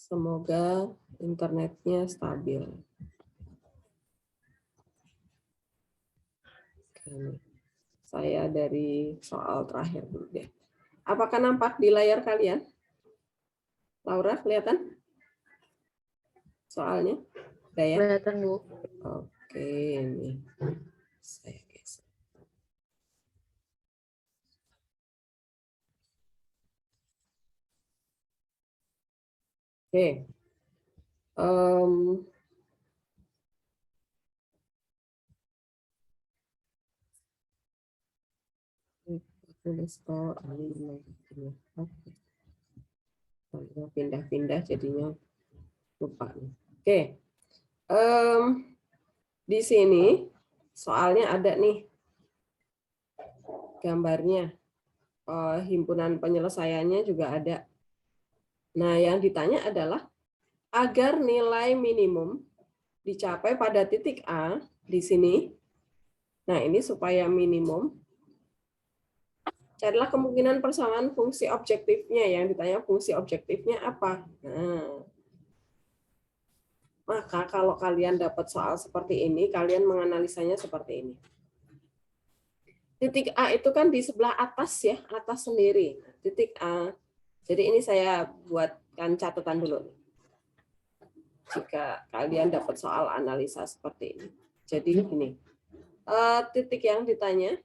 Semoga internetnya stabil. Oke, saya dari soal terakhir dulu deh. Apakah nampak di layar kalian? Laura, kelihatan soalnya? Udah ya? Kelihatan, Bu. Oke, ini saya geser. Oke. Pindah-pindah jadinya lupa. Oke. Di sini soalnya ada nih gambarnya. Himpunan penyelesaiannya juga ada. Nah, yang ditanya adalah agar nilai minimum dicapai pada titik A di sini. Nah, ini supaya minimum. Carilah kemungkinan persamaan fungsi objektifnya. Yang ditanya fungsi objektifnya apa. Nah, maka kalau kalian dapat soal seperti ini, kalian menganalisanya seperti ini. Titik A itu kan di sebelah atas ya, atas sendiri. Titik A. Jadi ini saya buatkan catatan dulu. Jika kalian dapat soal analisa seperti ini. Jadi gini, titik yang ditanya.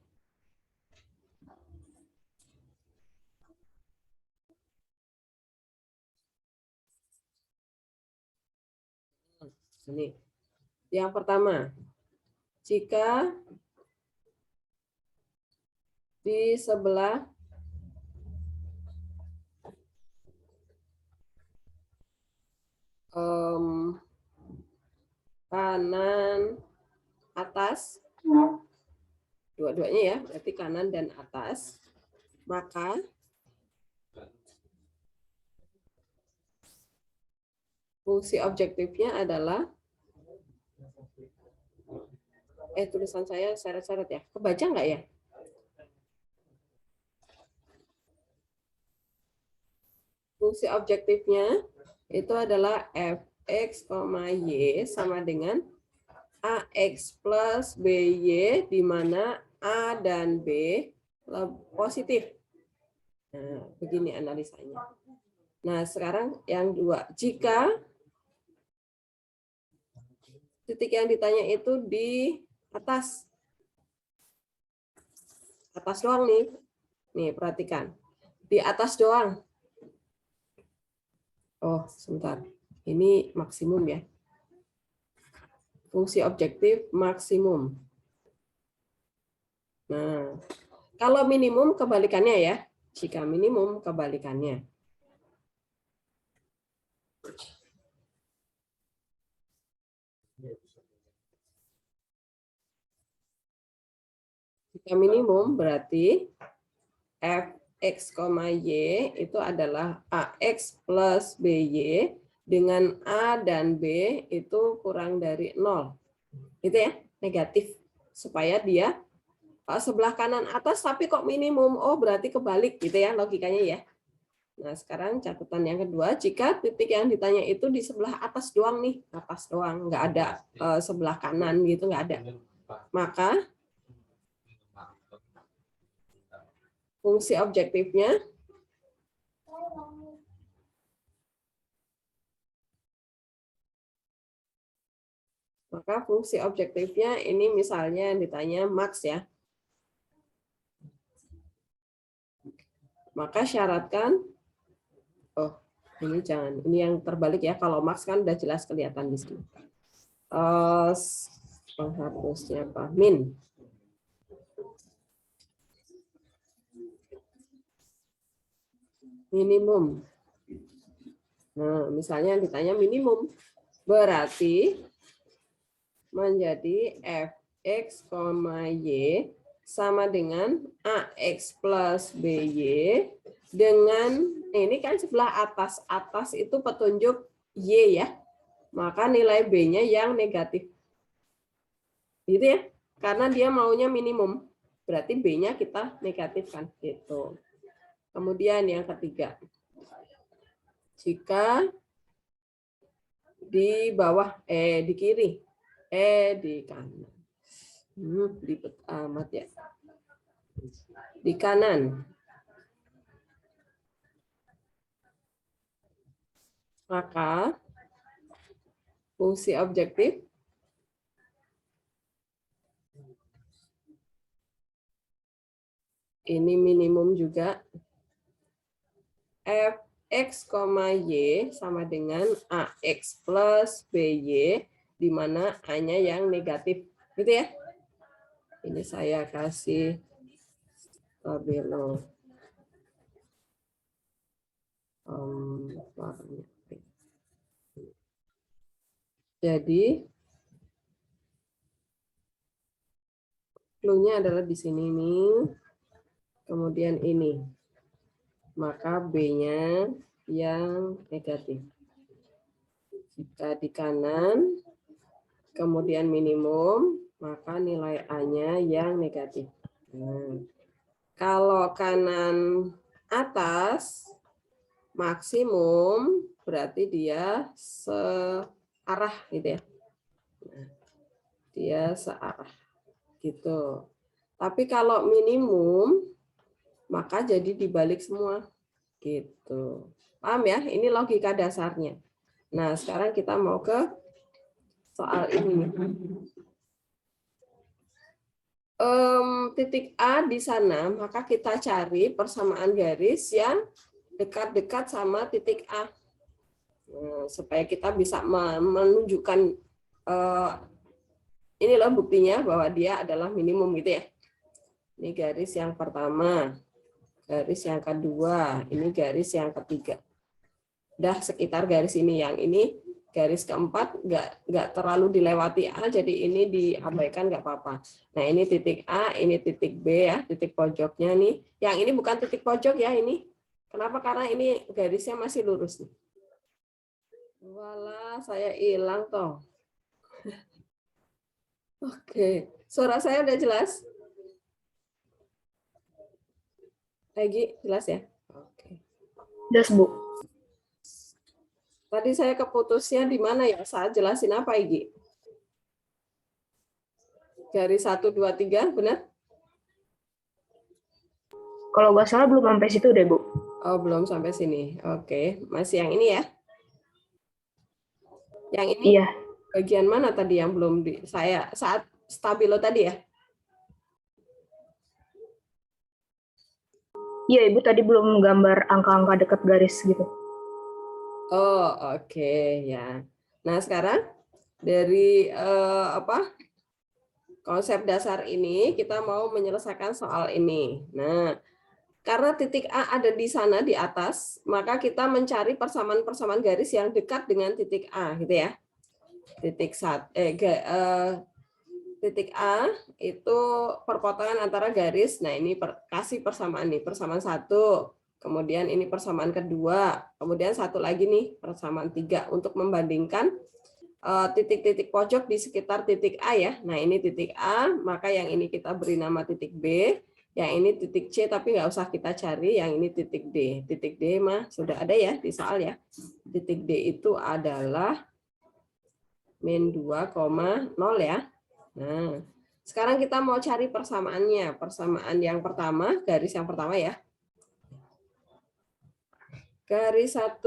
Ini. Yang pertama, jika di sebelah kanan atas, dua-duanya ya, berarti kanan dan atas, maka fungsi objektifnya adalah tulisan saya seret-seret ya, kebaca nggak ya? Fungsi objektifnya itu adalah fx, y sama dengan ax plus by, di mana a dan b positif. Nah, begini analisanya. Nah, sekarang yang dua. Jika titik yang ditanya itu di atas doang nih. Nih, perhatikan. Di atas doang. Oh, sebentar. Ini maksimum ya. Fungsi objektif maksimum. Nah, kalau minimum kebalikannya ya. Jika minimum kebalikannya. Jika minimum berarti fx, y itu adalah ax plus by dengan a dan b itu kurang dari 0. Itu ya, negatif. Supaya dia sebelah kanan atas tapi kok minimum. Oh, berarti kebalik gitu ya logikanya ya. Nah, sekarang catatan yang kedua, jika titik yang ditanya itu di sebelah atas doang nih, atas doang, nggak ada sebelah kanan gitu, nggak ada. Maka fungsi objektifnya ini misalnya ditanya max ya. Maka syaratkan, oh ini jangan, ini yang terbalik ya. Kalau max kan udah jelas kelihatan di sini. Penghapusnya apa? Min. Minimum. Nah, misalnya ditanya minimum, berarti menjadi fx, y sama dengan ax plus by dengan, ini kan sebelah atas itu petunjuk y ya, maka nilai b-nya yang negatif. Gitu ya, karena dia maunya minimum, berarti b-nya kita negatifkan gitu. Kemudian yang ketiga, jika Di bawah, di kiri. Di kanan. Ribet amat ya. Di kanan. Maka fungsi objektif ini minimum juga. Fx, Y sama dengan AX plus BY, di mana A-nya yang negatif. Gitu ya. Ini saya kasih stabilo. Jadi clue-nya adalah di sini nih. Kemudian ini. Maka B-nya yang negatif. Jika di kanan, kemudian minimum, maka nilai A-nya yang negatif. Nah, kalau kanan atas, maksimum, berarti dia searah gitu ya. Nah, dia searah gitu. Tapi kalau minimum, maka jadi dibalik semua gitu. Paham ya? Ini logika dasarnya. Nah, sekarang kita mau ke soal ini. Titik A di sana, maka kita cari persamaan garis yang dekat-dekat sama titik A. Nah, supaya kita bisa menunjukkan ini loh buktinya bahwa dia adalah minimum gitu ya. Ini garis yang pertama, garis yang kedua, ini garis yang ketiga. Udah sekitar garis ini, yang ini garis keempat nggak terlalu dilewati A, jadi ini diabaikan nggak apa-apa. Nah ini titik A, ini titik B ya, titik pojoknya nih. Yang ini bukan titik pojok ya ini. Kenapa? Karena ini garisnya masih lurus nih. Walah, saya hilang toh. Oke, suara saya udah jelas? Lagi jelas ya? Oke. Jelas, Bu. Tadi saya keputusnya di mana ya? Saat jelasin apa, Igi? Garis 1, 2, 3, benar? Kalau nggak salah belum sampai situ deh, Bu. Oh, belum sampai sini. Oke, masih yang ini ya? Yang ini Iya. bagian mana tadi yang belum saya saat stabilo tadi ya? Iya, Ibu tadi belum gambar angka-angka dekat garis gitu. Oh, oke ya. Nah, sekarang dari konsep dasar ini kita mau menyelesaikan soal ini. Nah, karena titik A ada di sana di atas, maka kita mencari persamaan-persamaan garis yang dekat dengan titik A gitu ya. Titik A itu perpotongan antara garis. Nah, ini kasih persamaan nih, persamaan 1. Kemudian ini persamaan kedua. Kemudian satu lagi nih, persamaan 3 untuk membandingkan titik-titik pojok di sekitar titik A ya. Nah, ini titik A, maka yang ini kita beri nama titik B, yang ini titik C tapi nggak usah kita cari, yang ini titik D. Titik D mah sudah ada ya di soal ya. Titik D itu adalah min 2,0 ya. Nah, sekarang kita mau cari persamaannya. Persamaan yang pertama, garis yang pertama ya. Garis 1.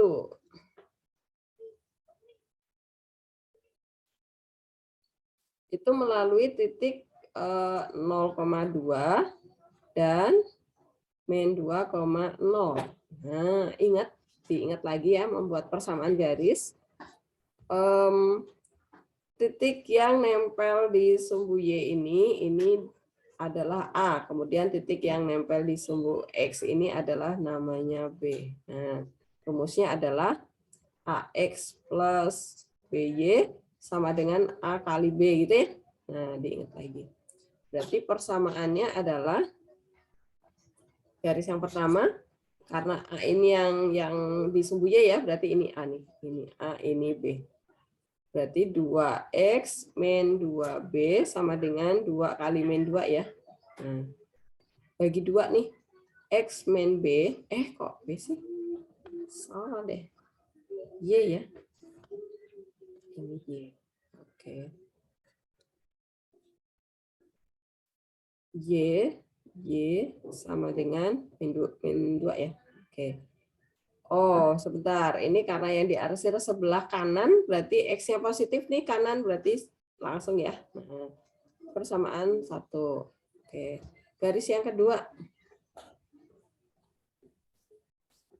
Itu melalui titik 0,2 dan min 2,0. Nah, diingat lagi ya membuat persamaan garis. Titik yang nempel di sumbu Y ini adalah A. Kemudian titik yang nempel di sumbu X ini adalah namanya B. Nah, rumusnya adalah AX plus BY sama dengan A kali B gitu ya. Nah, diingat lagi. Berarti persamaannya adalah garis yang pertama, karena A ini yang di sumbu Y ya, berarti ini A nih. Ini A, ini B. Berarti 2X min 2B sama dengan 2 kali min 2 ya. Nah, bagi 2 nih. X min B. Kok B sih? Salah deh. Y ya. ini Y. Oke. Y sama dengan min 2 ya. Oke. Oh, sebentar. Ini karena yang diarsir sebelah kanan, berarti X-nya positif nih, kanan berarti langsung ya. Nah, persamaan 1. Oke. Garis yang kedua.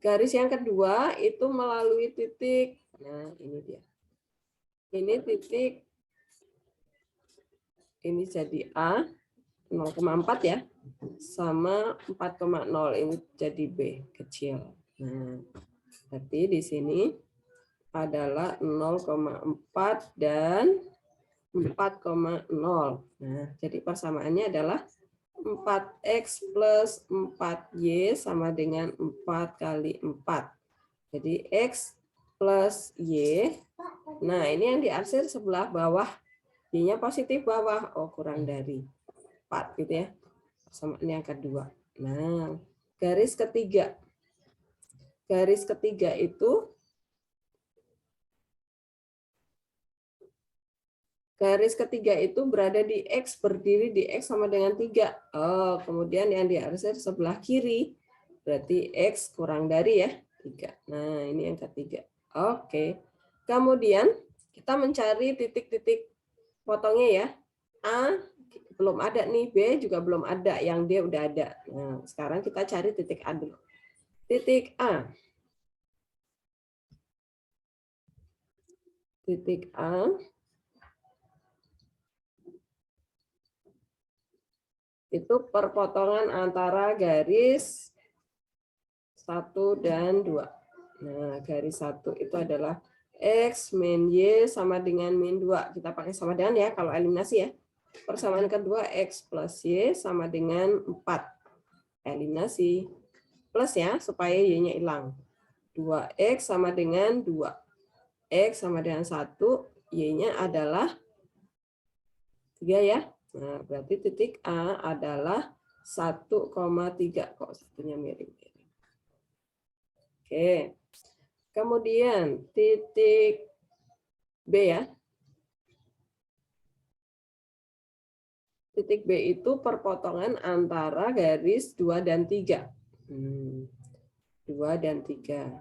Garis yang kedua itu melalui titik. Nah, ini dia. Ini titik. Ini jadi A, 0,4 ya. Sama 4,0. Ini jadi B, kecil. Nah, berarti di sini adalah 0,4 dan 4,0. Nah, jadi persamaannya adalah 4X plus 4Y sama dengan 4 kali 4. Jadi X plus Y. Nah, ini yang diarsir sebelah bawah. Y-nya positif bawah. Oh, kurang dari 4 gitu ya. Persamaan yang kedua. Nah, garis ketiga. Garis ketiga itu berada di X, berdiri di X sama dengan 3. Oh, kemudian yang diarsir sebelah kiri, berarti X kurang dari ya 3. Nah, ini yang ketiga. Oke. Kemudian kita mencari titik-titik potongnya ya. A belum ada nih, B juga belum ada, yang D udah ada. Nah, sekarang kita cari titik A dulu. Titik A. Titik A itu perpotongan antara garis 1 dan 2. Nah, garis 1 itu adalah X min Y sama dengan min 2. Kita pakai sama dengan ya, kalau eliminasi ya. Persamaan kedua, X plus Y sama dengan 4. Eliminasi. Plus ya, supaya Y-nya hilang. 2X sama dengan 2. X sama dengan 1, Y-nya adalah 3 ya. Nah, berarti titik A adalah 1,3. Kok satunya mirip-mirip. Oke. Kemudian titik B ya. Titik B itu perpotongan antara garis 2 dan 3. 2 dan 3.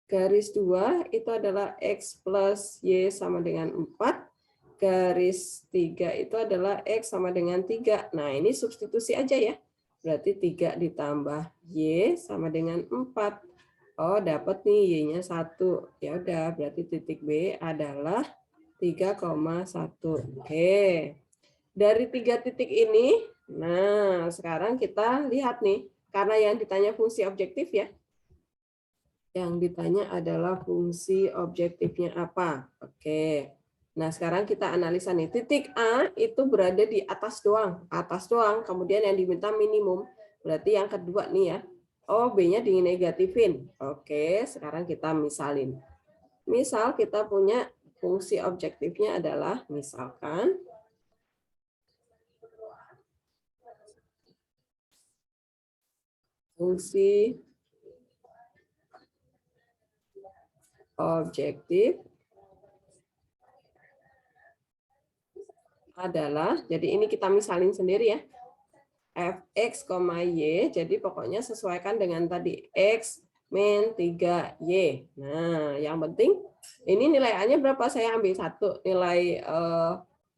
Garis 2 itu adalah X plus Y sama dengan 4. Garis 3 itu adalah X sama dengan 3. Nah, ini substitusi aja ya. Berarti 3 ditambah Y sama dengan 4. Oh, dapat nih Y-nya 1. Ya udah, berarti titik B adalah 3,1. Oke. Dari 3 titik ini, nah sekarang kita lihat nih, karena yang ditanya fungsi objektif ya. Yang ditanya adalah fungsi objektifnya apa. Oke. Nah, sekarang kita analisa nih. Titik A itu berada di atas doang. Atas doang, kemudian yang diminta minimum. Berarti yang kedua nih ya. Oh, B-nya dinegatifin. Oke, sekarang kita misalin. Misal kita punya fungsi objektifnya adalah, misalkan, fungsi objektif adalah, jadi ini kita misalin sendiri ya, fx, y, jadi pokoknya sesuaikan dengan tadi x min 3y. Nah, yang penting ini nilai A-nya berapa, saya ambil 1, nilai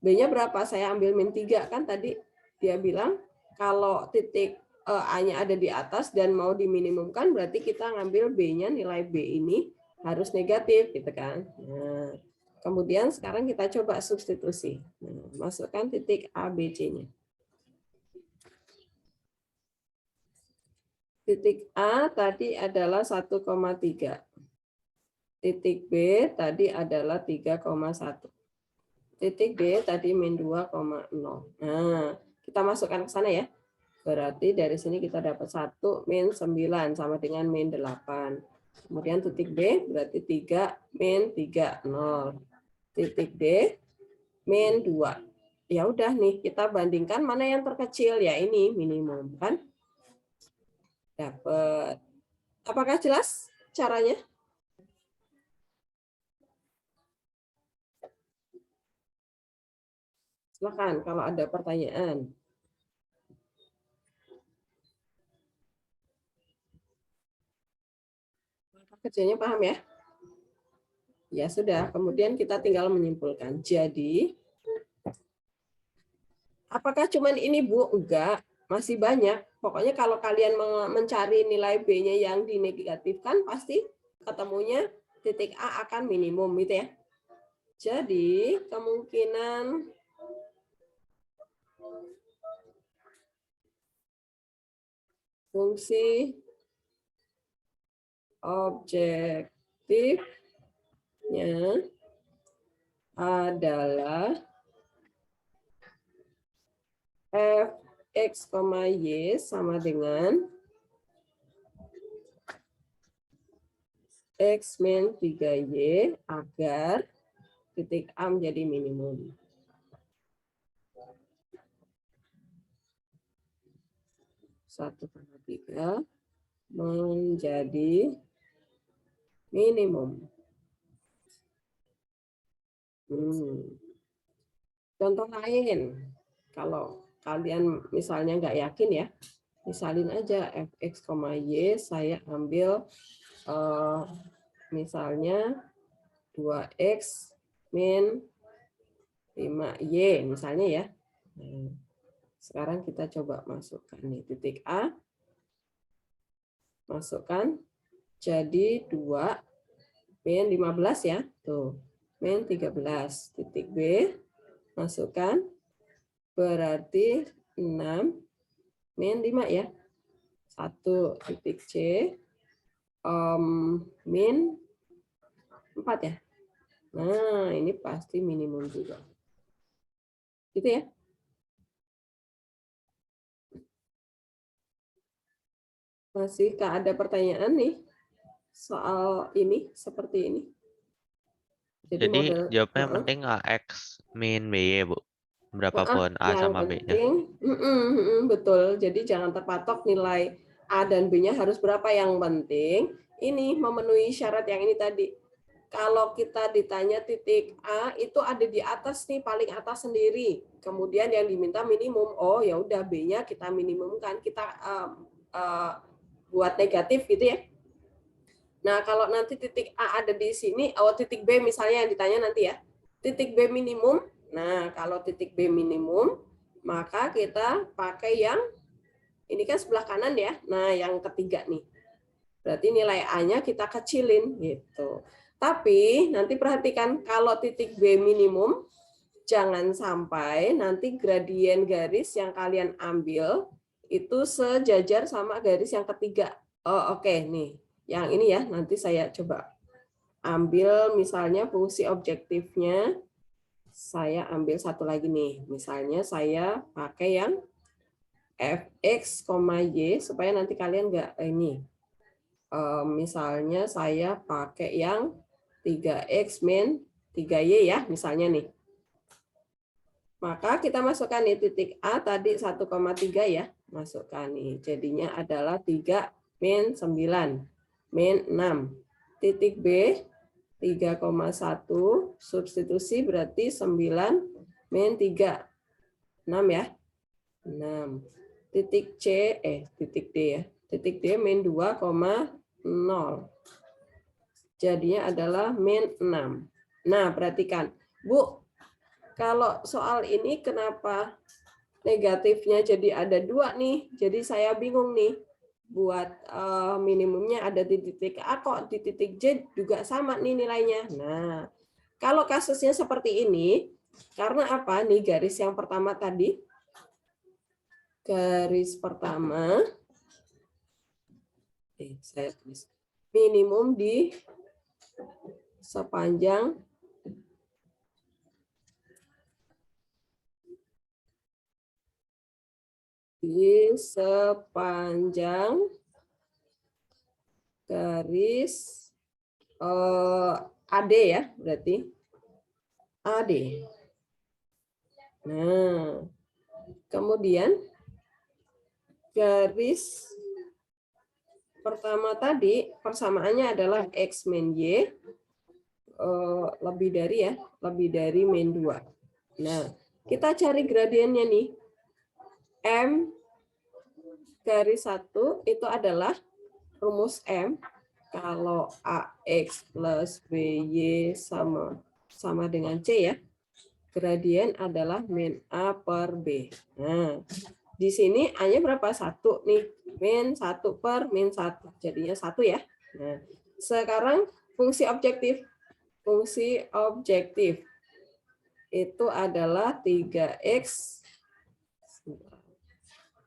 B-nya berapa, saya ambil min 3, kan tadi dia bilang kalau titik A-nya ada di atas dan mau diminimumkan, berarti kita ngambil B-nya, nilai B ini harus negatif gitu kan. Nah, kemudian sekarang kita coba substitusi. Nah, masukkan titik A, B, C-nya. Titik A tadi adalah 1,3. Titik B tadi adalah 3,1. Titik D tadi min 2,0. Nah, kita masukkan ke sana ya. Berarti dari sini kita dapat 1 min 9 sama dengan min 8. Kemudian titik B berarti 3 min 3, 0. Titik D min 2. Ya udah nih, kita bandingkan mana yang terkecil, ya ini minimum kan? Dapat. Apakah jelas caranya? Silakan kalau ada pertanyaan. Kerjanya paham ya? Ya sudah, kemudian kita tinggal menyimpulkan. Jadi, apakah cuman ini Bu? Enggak, masih banyak. Pokoknya kalau kalian mencari nilai B-nya yang dinegatifkan, pasti ketemunya titik A akan minimum gitu ya. Jadi, kemungkinan fungsi objektifnya adalah fx, y sama dengan x min 3y agar titik A menjadi minimum. Satu per 3 menjadi minimum. Contoh lain, kalau kalian misalnya nggak yakin ya, misalin aja fx, y, saya ambil misalnya 2x min 5y misalnya ya. Nah, sekarang kita coba masukkan nih titik A, masukkan jadi 2 min 15 ya, tuh min 13. Titik B masukkan berarti 6 min 5 ya. 1 titik C min 4 ya. Nah, ini pasti minimum juga. Gitu ya. Masih ada pertanyaan nih soal ini seperti ini? Jadi jawabnya yang penting AX min BY, Bu. Berapapun A yang sama B-nya. penting, betul. Jadi jangan terpatok nilai A dan B-nya harus berapa. Yang penting ini memenuhi syarat yang ini tadi. Kalau kita ditanya titik A itu ada di atas nih, paling atas sendiri. Kemudian yang diminta minimum, oh ya udah B-nya kita minimumkan, kita buat negatif gitu ya. Nah, kalau nanti titik A ada di sini, titik B misalnya yang ditanya nanti ya. Titik B minimum. Nah, kalau titik B minimum, maka kita pakai yang ini kan sebelah kanan ya. Nah, yang ketiga nih. Berarti nilai A-nya kita kecilin gitu. Tapi nanti perhatikan kalau titik B minimum, jangan sampai nanti gradien garis yang kalian ambil itu sejajar sama garis yang ketiga. Oh, oke nih. Yang ini ya, nanti saya coba ambil misalnya fungsi objektifnya. Saya ambil satu lagi nih. Misalnya saya pakai yang fx, y supaya nanti kalian nggak ini. Misalnya saya pakai yang 3x min 3y ya, misalnya nih. Maka kita masukkan nih titik A tadi 1,3 ya. Masukkan nih. Jadinya adalah 3 min 9 min 6. Titik B 3,1 substitusi berarti 9 min 3. 6 ya. 6. Titik C titik D ya. Titik D min 2,0. Jadinya adalah min 6. Nah, perhatikan. Bu, kalau soal ini kenapa negatifnya jadi ada 2 nih? Jadi saya bingung nih. Buat minimumnya ada di titik A, kok di titik J juga sama nih nilainya. Nah, kalau kasusnya seperti ini, karena apa? Nih garis yang pertama tadi. Garis pertama. Saya tulis. Minimum di sepanjang garis AD ya, berarti AD. Nah, kemudian garis pertama tadi persamaannya adalah X min Y lebih dari min 2. Nah, Kita cari gradiennya nih. M garis 1 itu adalah rumus M. Kalau AX plus BY sama dengan C ya. Gradien adalah min A per B. Nah, di sini A-nya berapa? 1 nih. Min 1 per min 1. Jadinya 1 ya. Nah, sekarang fungsi objektif. Fungsi objektif itu adalah 3X.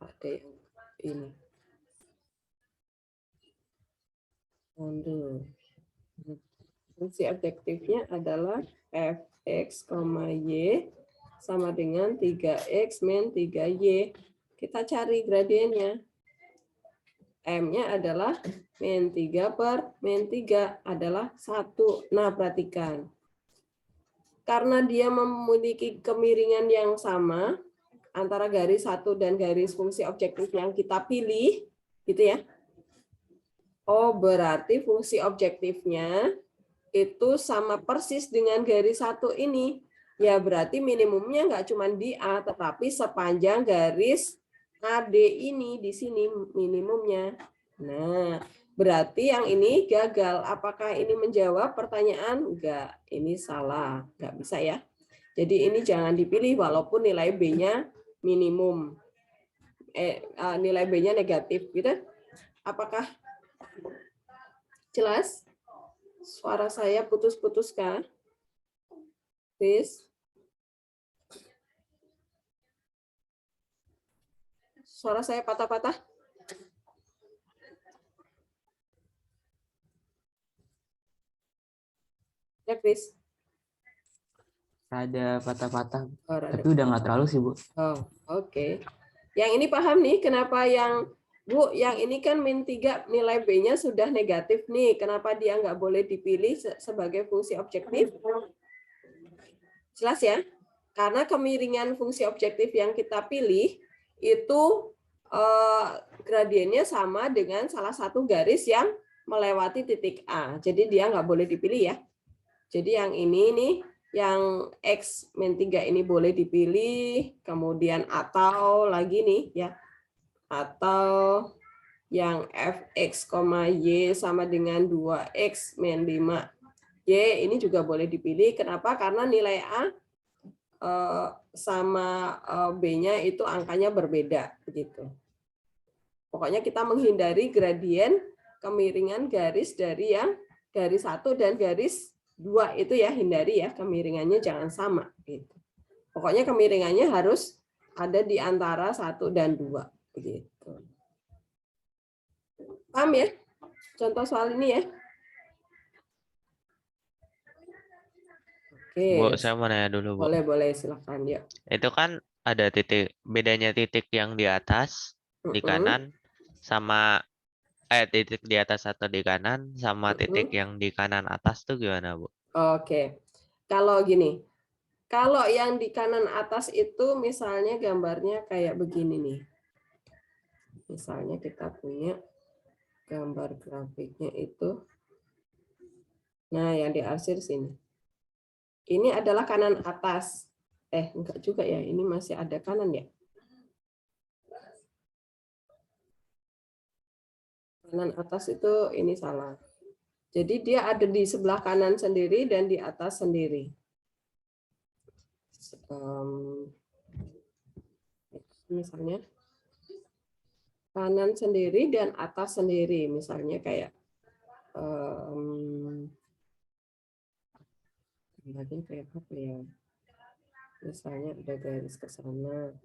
Ada yang ini. Fungsi objektifnya adalah Fx, Y sama dengan 3X min 3Y. Kita cari gradiennya. M-nya adalah min 3 per min 3 adalah 1. Nah, perhatikan. Karena dia memiliki kemiringan yang sama antara garis 1 dan garis fungsi objektif yang kita pilih, gitu ya. Oh, berarti fungsi objektifnya itu sama persis dengan garis 1 ini. Ya, berarti minimumnya nggak cuma di A, tetapi sepanjang garis AD ini di sini minimumnya. Nah, berarti yang ini gagal. Apakah ini menjawab pertanyaan? Enggak, ini salah. Nggak bisa ya. Jadi ini jangan dipilih walaupun nilai B-nya minimum. Nilai B-nya negatif. Gitu. Apakah jelas? Suara saya putus-putus kah? Please. Suara saya patah-patah? Ya, please. Ada patah-patah, Oh, tapi udah nggak terlalu sih, Bu. Oh, oke. Yang ini paham nih, kenapa yang Bu, yang ini kan min 3 nilai B-nya sudah negatif nih. Kenapa dia nggak boleh dipilih sebagai fungsi objektif? Jelas ya? Karena kemiringan fungsi objektif yang kita pilih itu gradiennya sama dengan salah satu garis yang melewati titik A. Jadi dia nggak boleh dipilih ya. Jadi yang ini nih, yang X min 3 ini boleh dipilih, kemudian atau lagi nih ya, atau yang Fx, Y sama dengan 2X min 5Y ini juga boleh dipilih. Kenapa? Karena nilai A sama B-nya itu angkanya berbeda. Begitu. Pokoknya kita menghindari gradien kemiringan garis dari yang garis 1 dan garis 2 itu ya, hindari ya, kemiringannya jangan sama. Gitu. Pokoknya kemiringannya harus ada di antara 1 dan 2. Begitu. Paham ya? Contoh soal ini ya. Oke. Bu, saya mau nanya dulu, Bu. Boleh, silakan ya. Itu kan ada bedanya titik yang di atas, di kanan, sama titik di atas atau di kanan, sama titik yang di kanan atas tuh gimana, Bu? Oke. Kalau gini, kalau yang di kanan atas itu misalnya gambarnya kayak begini nih. Misalnya kita punya gambar grafiknya itu. Nah, yang diarsir sini. Ini adalah kanan atas. Enggak juga ya, ini masih ada kanan ya. Kanan atas itu ini salah. Jadi dia ada di sebelah kanan sendiri dan di atas sendiri. Misalnya kanan sendiri dan atas sendiri, misalnya kayak kayak apa ya? Misalnya ada garis ke sana,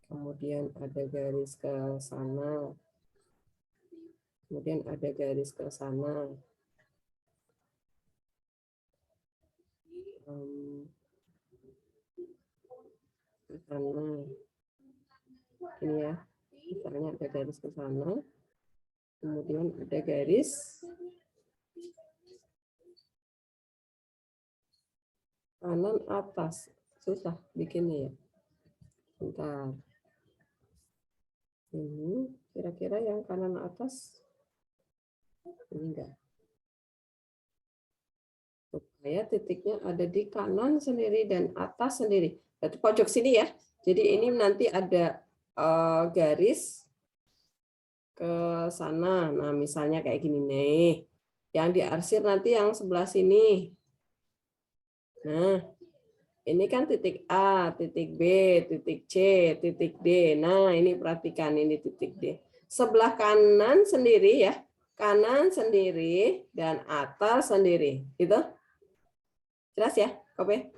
kemudian ada garis ke sana, kemudian ada garis ke sana. Ke sana. Ini ya, misalnya ada garis ke sana, kemudian ada garis kanan atas. Susah bikinnya ya. Bentar. Ini kira-kira yang kanan atas ini enggak. Supaya titiknya ada di kanan sendiri dan atas sendiri. Berarti pojok sini ya. Jadi ini nanti ada garis ke sana. Nah, misalnya kayak gini nih. Yang diarsir nanti yang sebelah sini. Nah, ini kan titik A, titik B, titik C, titik D. Nah, ini perhatikan ini titik D. Sebelah kanan sendiri ya. Kanan sendiri dan atas sendiri. Gitu? Jelas ya, Kope?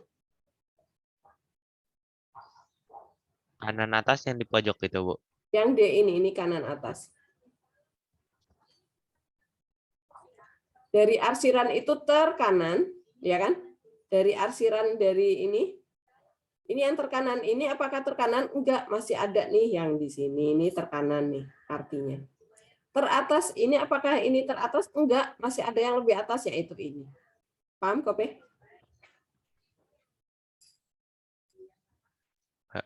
Kanan atas yang di pojok itu, Bu. Yang D ini kanan atas. Dari arsiran itu terkanan, ya kan? Dari arsiran dari ini yang terkanan ini apakah terkanan? Enggak, masih ada nih yang di sini. Ini terkanan nih artinya. Teratas ini apakah ini teratas? Enggak, masih ada yang lebih atas yaitu ini. Paham, Kope?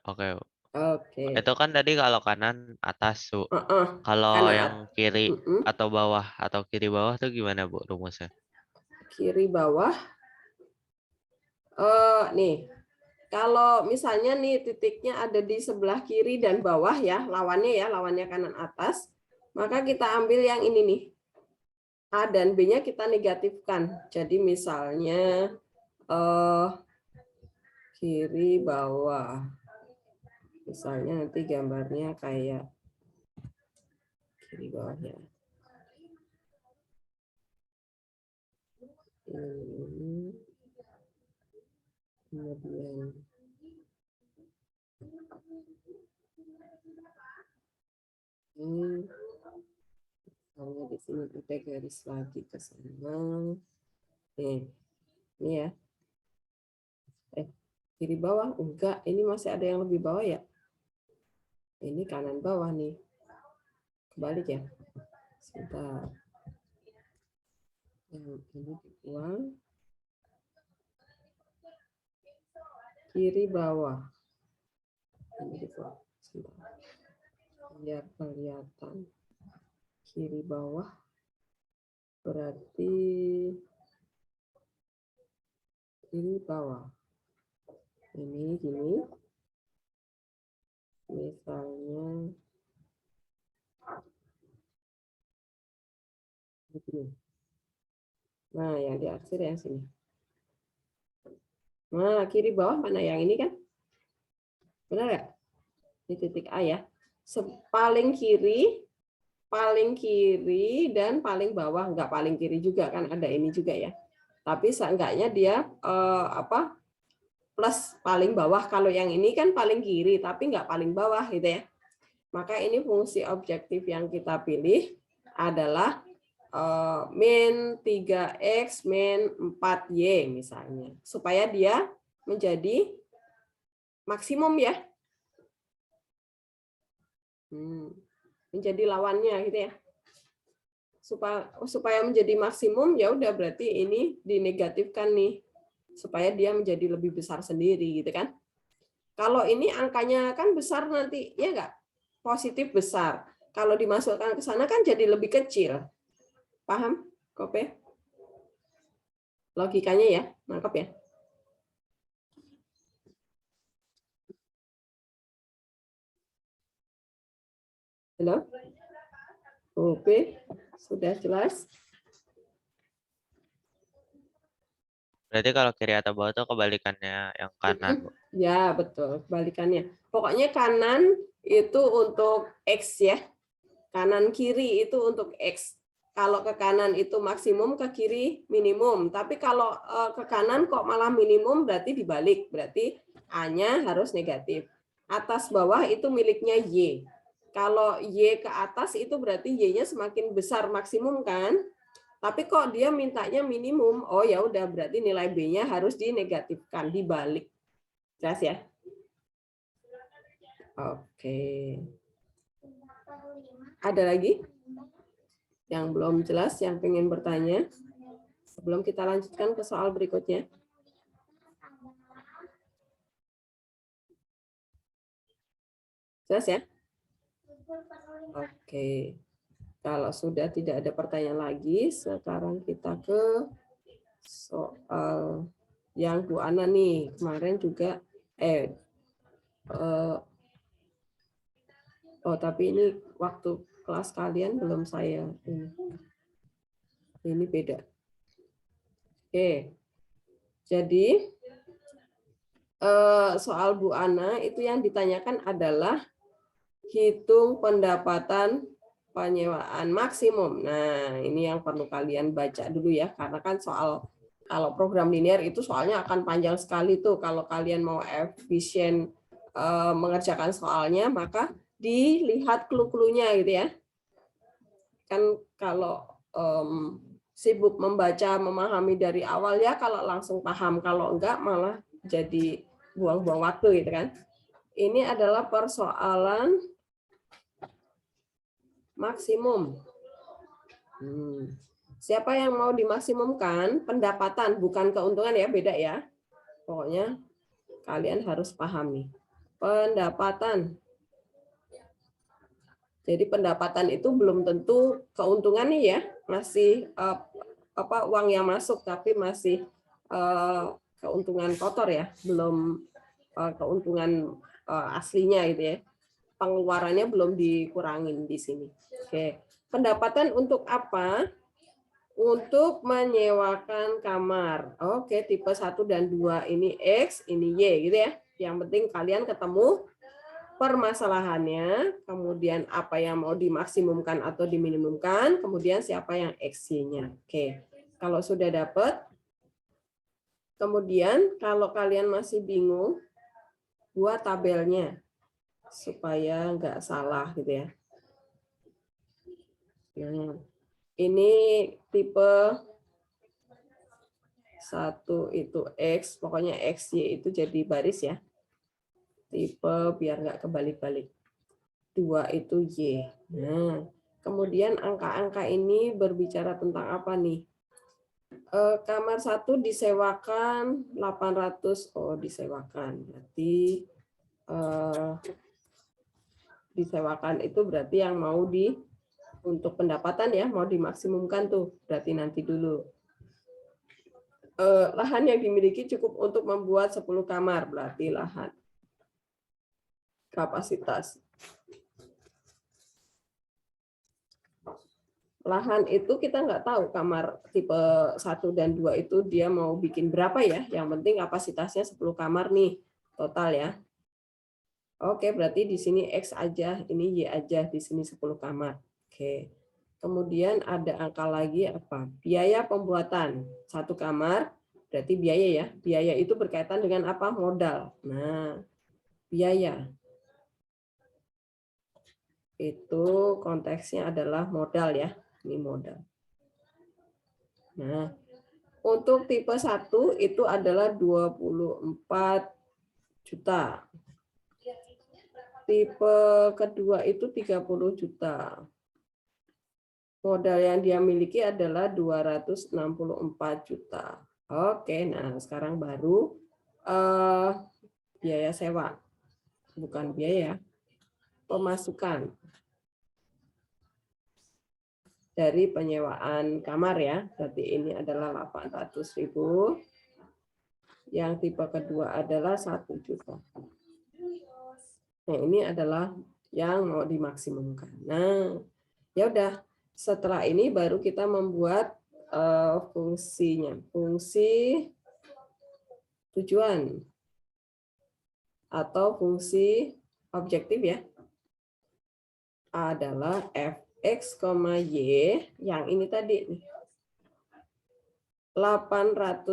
Oke. Oke. Itu kan tadi kalau kanan atas, Bu. Kalau Kanan yang kiri Mm-mm. atau bawah atau kiri bawah tuh gimana, Bu, rumusnya? Kiri bawah. Nih, kalau misalnya nih titiknya ada di sebelah kiri dan bawah ya, lawannya kanan atas, maka kita ambil yang ini nih. A dan B-nya kita negatifkan. Jadi misalnya kiri bawah. Misalnya nanti gambarnya kayak kiri bawahnya. Ini. Kemudian misalnya di sini kita garis lagi ke sana. Ini ya. Kiri bawah enggak, ini masih ada yang lebih bawah ya. Ini kanan bawah nih. Kebalik ya. Sebentar. Yang ini dibuang. Kiri bawah. Ini dibuang. Sebentar. Biar kelihatan. Kiri bawah. Berarti kiri bawah. Ini gini. Misalnya begini. Nah, yang diarsir yang sini. Nah, kiri bawah mana yang ini kan? Benar nggak? Ini titik A ya. Paling kiri dan paling bawah, nggak paling kiri juga kan ada ini juga ya. Tapi seenggaknya dia plus paling bawah. Kalau yang ini kan paling kiri tapi nggak paling bawah gitu ya. Maka ini fungsi objektif yang kita pilih adalah min 3x min 4y misalnya. Supaya dia menjadi maksimum ya. Menjadi lawannya gitu ya. Supaya menjadi maksimum ya udah berarti ini dinegatifkan nih. Supaya dia menjadi lebih besar sendiri gitu kan. Kalau ini angkanya kan besar nanti ya enggak? Positif besar. Kalau dimasukkan ke sana kan jadi lebih kecil. Paham, Kope? Logikanya ya, nangkep ya? Halo? Kope, sudah jelas? Berarti kalau kiri atau bawah tuh kebalikannya yang kanan, Bu. Ya, betul. Kebalikannya. Pokoknya kanan itu untuk X ya. Kanan kiri itu untuk X. Kalau ke kanan itu maksimum, ke kiri minimum. Tapi kalau ke kanan kok malah minimum, berarti dibalik. Berarti A-nya harus negatif. Atas bawah itu miliknya Y. Kalau Y ke atas itu berarti Y-nya semakin besar maksimum kan? Tapi kok dia mintanya minimum, oh ya udah berarti nilai B-nya harus dinegatifkan, dibalik. Jelas ya? Oke. Ada lagi yang belum jelas, yang pengen bertanya? Sebelum kita lanjutkan ke soal berikutnya. Jelas ya? Oke. Kalau sudah tidak ada pertanyaan lagi, sekarang kita ke soal yang Bu Ana nih. Kemarin juga, Oh, tapi ini waktu kelas kalian belum saya ini beda. Oke. Jadi soal Bu Ana itu yang ditanyakan adalah hitung pendapatan penyewaan maksimum. Nah, ini yang perlu kalian baca dulu ya, karena kan soal kalau program linear itu soalnya akan panjang sekali tuh. Kalau kalian mau efisien mengerjakan soalnya, maka dilihat clue-cluenya gitu ya. Kan kalau sibuk membaca, memahami dari awal ya, kalau langsung paham, kalau enggak malah jadi buang-buang waktu gitu kan. Ini adalah persoalan maksimum. Siapa yang mau dimaksimumkan? Pendapatan, bukan keuntungan ya, beda ya. Pokoknya kalian harus pahami. Pendapatan. Jadi pendapatan itu belum tentu keuntungan nih ya, masih uang yang masuk tapi masih keuntungan kotor ya, belum keuntungan aslinya gitu ya. Pengeluarannya belum dikurangin di sini. Oke. Pendapatan untuk apa? Untuk menyewakan kamar. Oke, tipe 1 dan 2 ini X, ini Y gitu ya. Yang penting kalian ketemu permasalahannya, kemudian apa yang mau dimaksimumkan atau diminimumkan, kemudian siapa yang X-nya. Oke. Kalau sudah dapat, kemudian kalau kalian masih bingung, buat tabelnya supaya nggak salah gitu ya. Nah, ini tipe 1 itu X, pokoknya XY itu jadi baris ya. Tipe biar nggak kebalik-balik. 2 itu Y. Nah, kemudian angka-angka ini berbicara tentang apa nih? Kamar 1 disewakan 800, oh disewakan. Berarti disewakan itu berarti yang mau untuk pendapatan ya, mau dimaksimumkan tuh, berarti nanti dulu. Lahan yang dimiliki cukup untuk membuat 10 kamar, berarti lahan. Kapasitas. Lahan itu kita nggak tahu kamar tipe 1 dan 2 itu dia mau bikin berapa ya, yang penting kapasitasnya 10 kamar nih, total ya. Oke, berarti di sini X aja, ini Y aja, di sini 10 kamar. Oke. Kemudian ada angka lagi apa? Biaya pembuatan 1 kamar, berarti biaya ya. Biaya itu berkaitan dengan apa? Modal. Nah, biaya. Itu konteksnya adalah modal ya. Ini modal. Nah, untuk tipe 1 itu adalah 24 juta. Tipe kedua itu 30 juta. Modal yang dia miliki adalah 264 juta. Oke, nah sekarang baru biaya sewa. Bukan biaya, pemasukan dari penyewaan kamar ya. Berarti ini adalah 800.000. Yang tipe kedua adalah 1 juta. Nah, ini adalah yang mau dimaksimumkan. Nah, ya udah. Setelah ini baru kita membuat fungsinya. Fungsi tujuan atau fungsi objektif ya. Adalah fx, y yang ini tadi nih. 800.000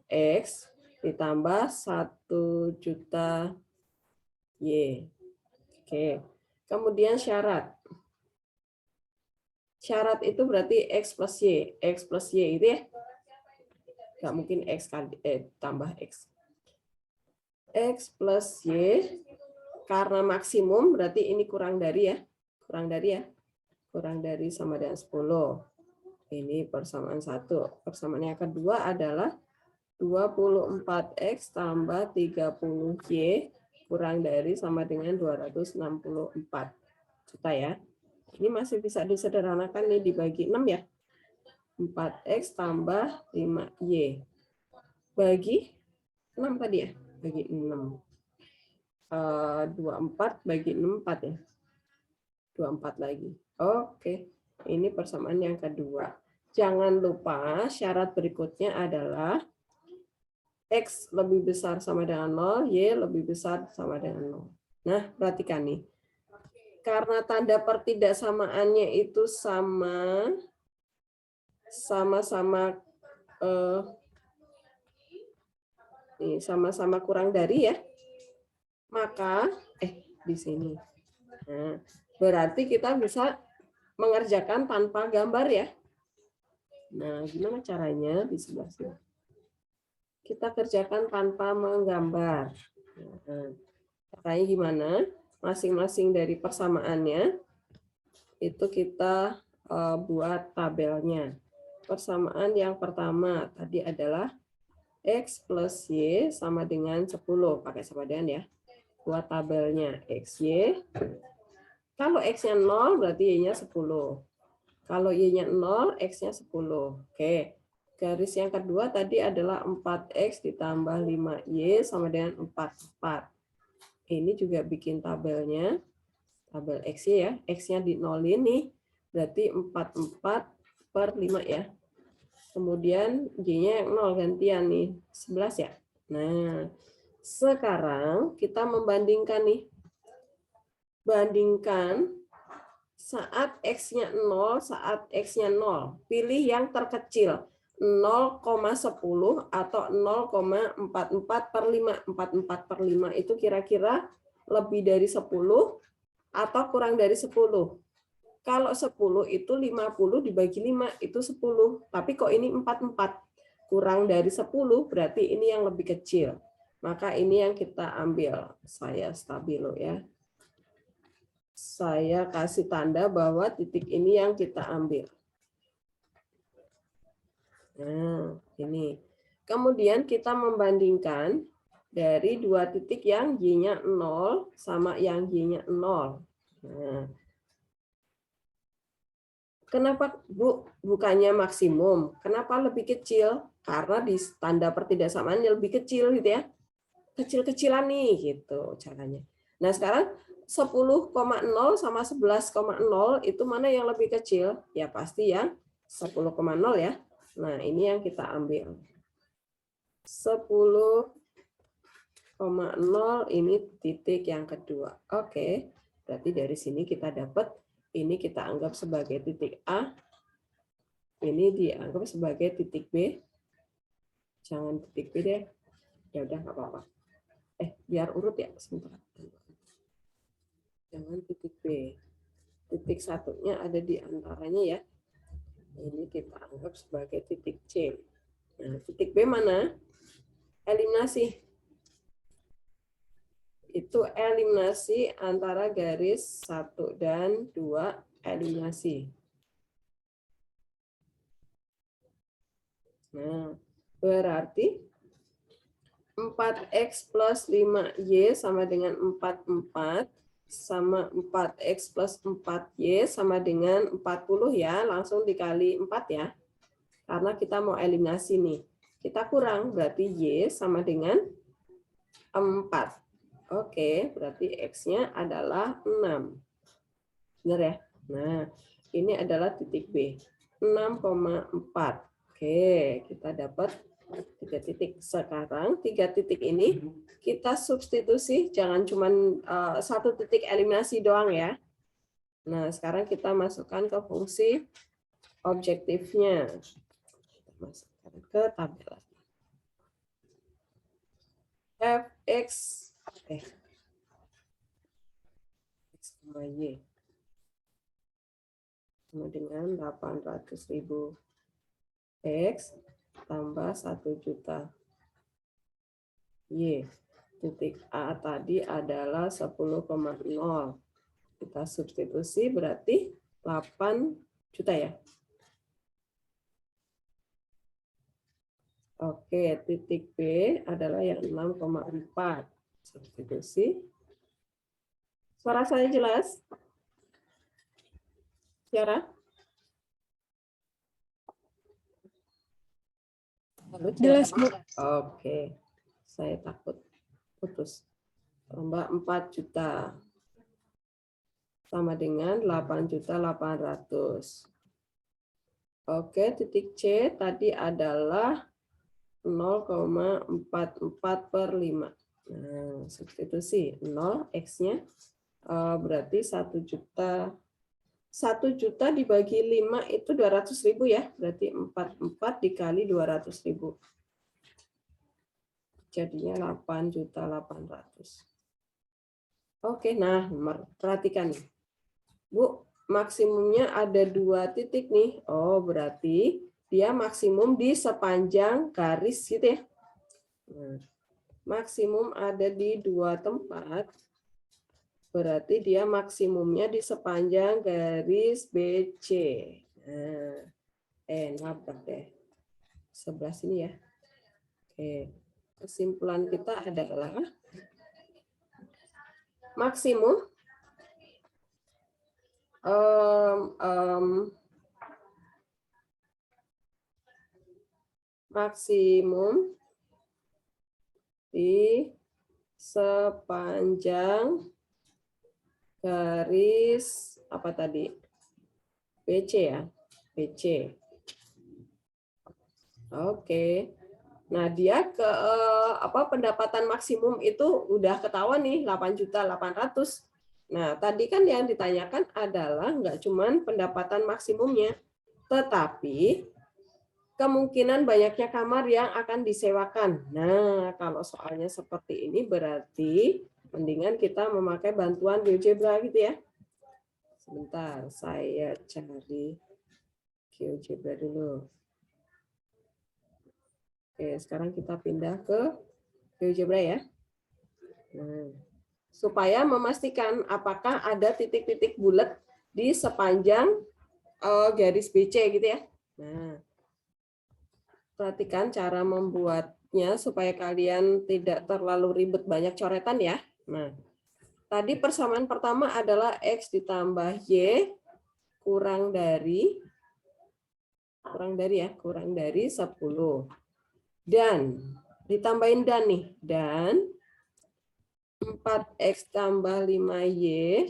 X ditambah 1 juta Y. Oke. Kemudian syarat. Syarat itu berarti X plus Y. X plus Y itu ya. Nggak mungkin X tambah X. X plus Y. Karena maksimum berarti ini kurang dari ya. Kurang dari ya. Kurang dari sama dengan 10. Ini persamaan 1. Persamaan yang kedua adalah 24X tambah 30Y kurang dari sama dengan 264 juta ya. Ini masih bisa disederhanakan nih, dibagi 6 ya. 4X tambah 5Y. Bagi 6 tadi ya? Bagi 6. 24 bagi 6, 4 ya. 24 lagi. Oke, ini persamaan yang kedua. Jangan lupa syarat berikutnya adalah X lebih besar sama dengan 0, Y lebih besar sama dengan 0. Nah, perhatikan nih. Karena tanda pertidaksamaannya itu sama-sama sama-sama kurang dari ya, maka di sini. Nah, berarti kita bisa mengerjakan tanpa gambar ya. Nah, gimana caranya di sebelah sini? Kita kerjakan tanpa menggambar. Nah, caranya gimana? Masing-masing dari persamaannya itu kita buat tabelnya. Persamaan yang pertama tadi adalah X plus Y sama dengan 10. Pakai sama dengan ya. Buat tabelnya XY. Kalau X-nya 0 berarti Y-nya 10. Kalau Y-nya 0, X-nya 10. Oke. Garis yang kedua tadi adalah 4X ditambah 5Y sama dengan 44. Ini juga bikin tabelnya. Tabel X-Y ya. X-nya di 0 ini. Berarti 44 per 5 ya. Kemudian Y-nya yang 0 gantian nih. 11 ya. Nah, sekarang kita membandingkan nih. Bandingkan saat X-nya 0, saat X-nya 0. Pilih yang terkecil. 0,10 atau 0,44 per 5. 44 per 5 itu kira-kira lebih dari 10 atau kurang dari 10. Kalau 10 itu 50 dibagi 5 itu 10. Tapi kok ini 44. Kurang dari 10 berarti ini yang lebih kecil. Maka ini yang kita ambil. Saya stabilo ya. Saya kasih tanda bahwa titik ini yang kita ambil. Nah, ini. Kemudian kita membandingkan dari dua titik yang Y-nya 0 sama yang Y-nya 0. Nah, kenapa Bu bukannya maksimum? Kenapa lebih kecil? Karena di tanda pertidaksamaannya lebih kecil gitu ya. Kecil-kecilan nih gitu caranya. Nah, sekarang 10,0 sama 11,0 itu mana yang lebih kecil? Ya pasti yang 10,0 ya. Nah, ini yang kita ambil. 10,0 ini titik yang kedua. Oke, berarti dari sini kita dapat ini kita anggap sebagai titik A. Ini dianggap sebagai titik B. Jangan titik B deh. Ya udah nggak apa-apa. Biar urut ya sebentar. Jangan titik B. Titik satunya ada di antaranya ya. Ini kita anggap sebagai titik C. Nah, titik B mana? Eliminasi. Itu eliminasi antara garis 1 dan 2 eliminasi. Nah, berarti 4X plus 5Y sama dengan 44 sama 4X plus 4Y sama dengan 40 ya, langsung dikali 4 ya. Karena kita mau eliminasi nih. Kita kurang, berarti Y sama dengan 4. Oke, berarti X-nya adalah 6. Benar ya? Nah, ini adalah titik B. 6,4. Oke, kita dapat 3 titik. Sekarang 3 titik ini kita substitusi, jangan cuma 1 titik eliminasi doang ya. Nah, sekarang kita masukkan ke fungsi objektifnya. Kita masukkan ke tabel. Fx X, Y sama dengan 800.000 X tambah 1 juta Y. Titik A tadi adalah 10,0. Kita substitusi berarti 8 juta ya. Oke, titik B adalah yang 6,4. Substitusi. Suara saya jelas? Tiara? Jelas, Bu. Oke, saya takut putus. tambah 4 juta. Sama dengan 8.800.000. Oke, titik C tadi adalah 0,44/5. Nah, substitusi 0 X-nya berarti 1 juta. 1 juta dibagi 5 itu 200.000 ya. Berarti 44 dikali 200.000. Jadinya 8.800.000. Oke, nah perhatikan nih. Bu, maksimumnya ada 2 titik nih. Oh, berarti dia maksimum di sepanjang garis gitu ya. Nah, maksimum ada di 2 tempat. Berarti dia maksimumnya di sepanjang garis BC. Nah, nabrak deh. Sebelah sini ya. Oke. Kesimpulan kita adalah maksimum maksimum di sepanjang garis apa tadi? BC ya, BC. Oke. Nah, dia ke pendapatan maksimum itu udah ketahuan nih 8.800.000. Nah, tadi kan yang ditanyakan adalah nggak cuman pendapatan maksimumnya, tetapi kemungkinan banyaknya kamar yang akan disewakan. Nah, kalau soalnya seperti ini berarti mendingan kita memakai bantuan GeoGebra gitu ya. Sebentar, saya cari GeoGebra dulu. Oke, sekarang kita pindah ke GeoGebra ya. Nah, supaya memastikan apakah ada titik-titik bulat di sepanjang garis BC gitu ya. Nah, perhatikan cara membuatnya supaya kalian tidak terlalu ribet banyak coretan ya. Nah, tadi persamaan pertama adalah X ditambah Y kurang dari 10. Dan ditambahin dan nih, dan 4X tambah 5Y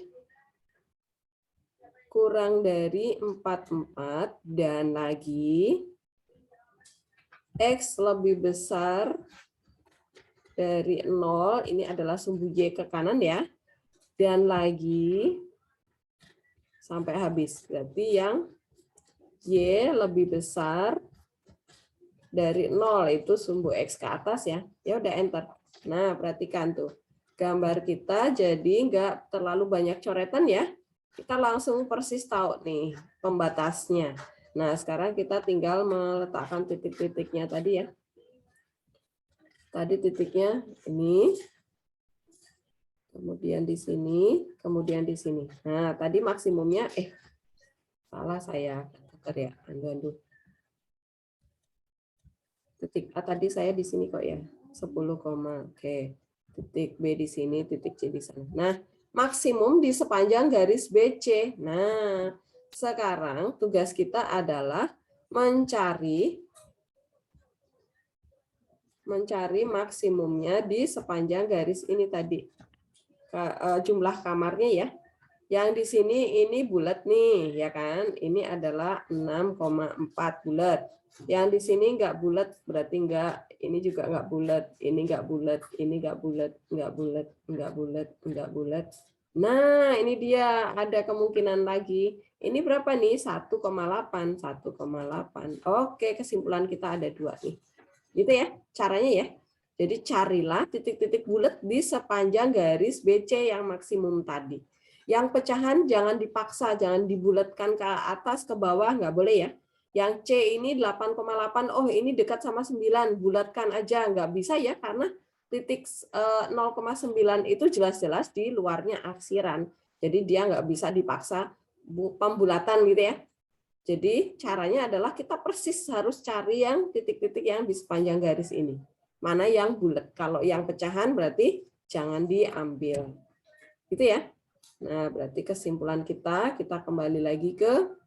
kurang dari 44, dan lagi X lebih besar dari 0, ini adalah sumbu Y ke kanan ya, dan lagi sampai habis. Berarti yang Y lebih besar dari 0 itu sumbu X ke atas ya. Ya udah enter. Nah, perhatikan tuh. Gambar kita jadi nggak terlalu banyak coretan ya. Kita langsung persis tahu nih pembatasnya. Nah, sekarang kita tinggal meletakkan titik-titiknya tadi ya. Tadi titiknya ini. Kemudian di sini, kemudian di sini. Nah, tadi maksimumnya salah saya. Ya, andu-andu. Titik A tadi saya di sini kok ya. 10, oke. Titik B di sini, titik C di sana. Nah, maksimum di sepanjang garis BC. Nah, sekarang tugas kita adalah mencari maksimumnya di sepanjang garis ini tadi. Jumlah kamarnya ya. Yang di sini ini bulat nih, ya kan? Ini adalah 6,4 bulat. Yang di sini nggak bulat, berarti nggak. Ini juga nggak bulat, ini nggak bulat, ini nggak bulat, nggak bulat, nggak bulat, nggak bulat. Nah, ini dia ada kemungkinan lagi. Ini berapa nih? 1,8, 1,8. Oke, kesimpulan kita ada 2 nih. Gitu ya, caranya ya. Jadi carilah titik-titik bulat di sepanjang garis BC yang maksimum tadi. Yang pecahan jangan dipaksa, jangan dibulatkan ke atas, ke bawah, nggak boleh ya. Yang C ini 8,8, oh ini dekat sama 9, bulatkan aja, nggak bisa ya, karena titik 0,9 itu jelas-jelas di luarnya aksiran. Jadi dia nggak bisa dipaksa pembulatan gitu ya. Jadi caranya adalah kita persis harus cari yang titik-titik yang di sepanjang garis ini. Mana yang bulat. Kalau yang pecahan berarti jangan diambil. Gitu ya. Nah, berarti kesimpulan kita kembali lagi ke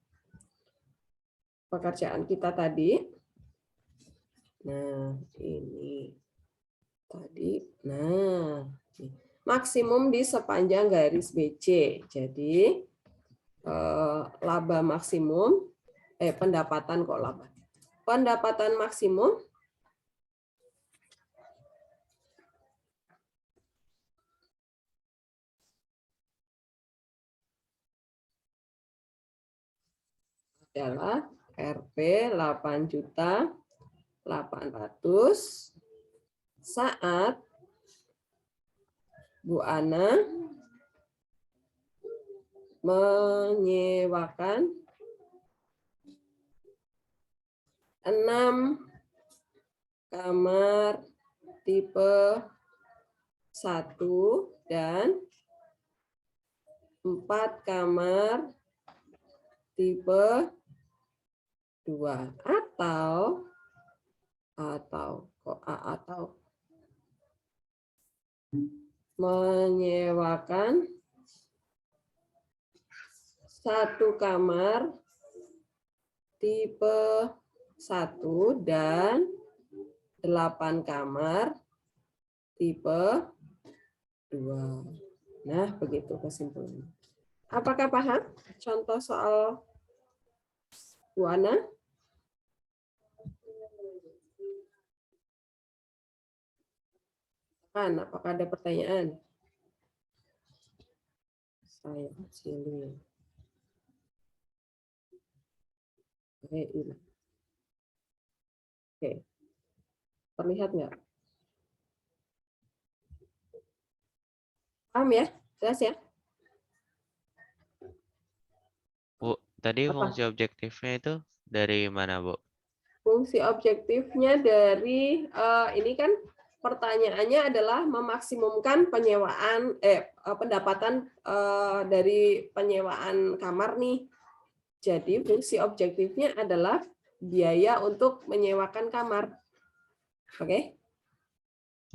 pekerjaan kita tadi. Nah, ini tadi. Nah, maksimum di sepanjang garis BC. Jadi laba maksimum, pendapatan kok laba. Pendapatan maksimum adalah Rp 8.800.000 saat Bu Ana menyewakan 6 kamar tipe 1 dan 4 kamar tipe 2 atau menyewakan 1 kamar tipe 1 dan 8 kamar tipe 2. Nah, begitu kesimpulannya. Apakah paham contoh soal Bu Ana? Apakah ada pertanyaan? Saya sini. Oke. Terlihat nggak? Paham ya? Jelas ya? Bu, tadi Apa? fungsi objektifnya itu dari mana, Bu? Fungsi objektifnya dari ini kan pertanyaannya adalah memaksimumkan penyewaan pendapatan dari penyewaan kamar nih. Jadi fungsi objektifnya adalah biaya untuk menyewakan kamar. Oke?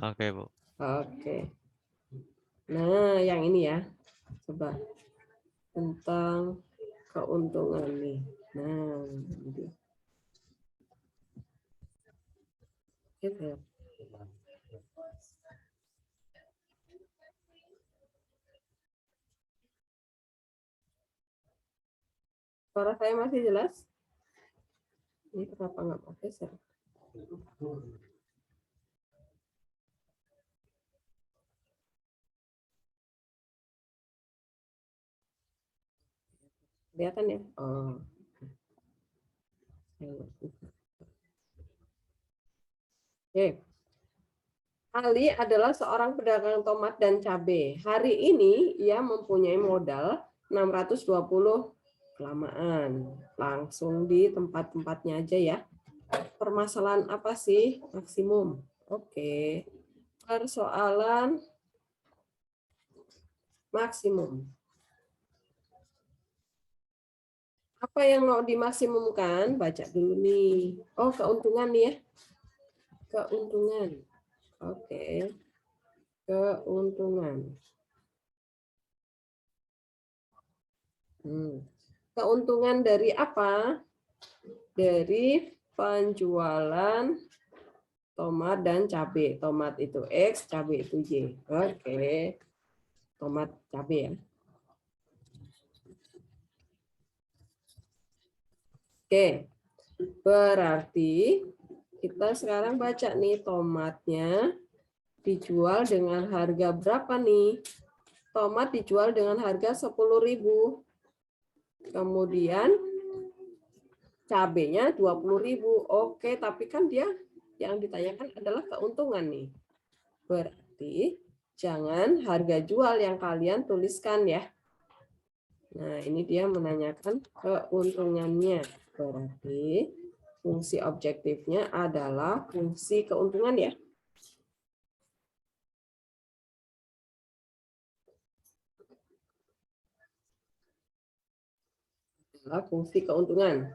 Oke, Bu. Oke. Nah, yang ini ya. Coba tentang keuntungan nih. Nah, ini. Gitu. Suara saya masih jelas? Ini kenapa nggak mau geser? Kelihatan ya? Oh. Oke. Ali adalah seorang pedagang tomat dan cabai. Hari ini ia mempunyai modal 620. Kelamaan. Langsung di tempat-tempatnya aja ya. Permasalahan apa sih maksimum? Oke. Persoalan maksimum. Apa yang mau dimaksimumkan? Baca dulu nih. Oh, keuntungan nih ya. Keuntungan. Oke. Keuntungan. Keuntungan dari apa? Dari penjualan tomat dan cabai. Tomat itu X, cabai itu Y. Oke. Tomat cabai ya. Oke. Berarti kita sekarang baca nih tomatnya dijual dengan harga berapa nih? Tomat dijual dengan harga 10.000. Kemudian cabenya 20.000. Oke, tapi kan dia yang ditanyakan adalah keuntungan nih. Berarti jangan harga jual yang kalian tuliskan ya. Nah, ini dia menanyakan keuntungannya. Berarti fungsi objektifnya adalah fungsi keuntungan ya. Adalah fungsi keuntungan.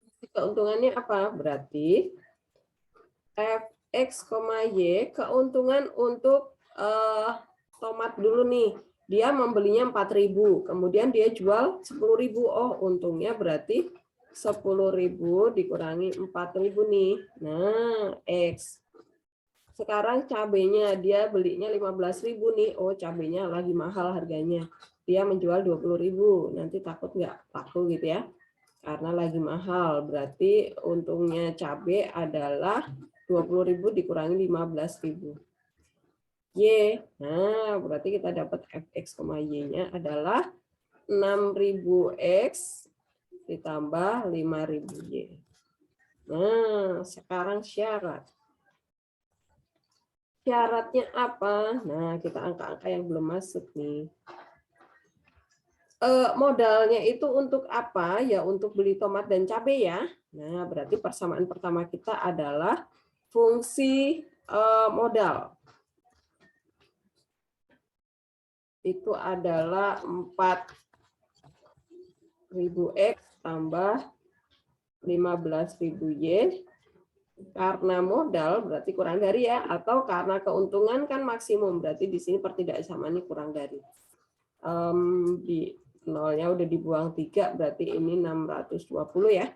Fungsi keuntungannya apa? Berarti Fx, Y, keuntungan untuk tomat dulu nih. Dia membelinya 4.000, kemudian dia jual 10.000. Oh, untungnya berarti 10.000 dikurangi 4.000 nih. Nah, X. Sekarang cabenya dia belinya 15.000 nih. Oh, cabenya lagi mahal harganya. Dia menjual 20.000. Nanti takut nggak laku gitu ya. Karena lagi mahal. Berarti untungnya cabe adalah 20.000 dikurangi 15.000. Y. Nah, berarti kita dapat fx, y-nya adalah 6.000x ditambah 5.000Y. Nah, sekarang syarat. Syaratnya apa? Nah, kita angka-angka yang belum masuk nih. Modalnya itu untuk apa? Ya, untuk beli tomat dan cabai ya. Nah, berarti persamaan pertama kita adalah fungsi modal. Itu adalah 4.000x tambah 15.000Y. Karena modal berarti kurang dari ya, atau karena keuntungan kan maksimum, berarti di sini pertidaksamaan ini kurang dari. Di nolnya udah dibuang 3, berarti ini 620 ya.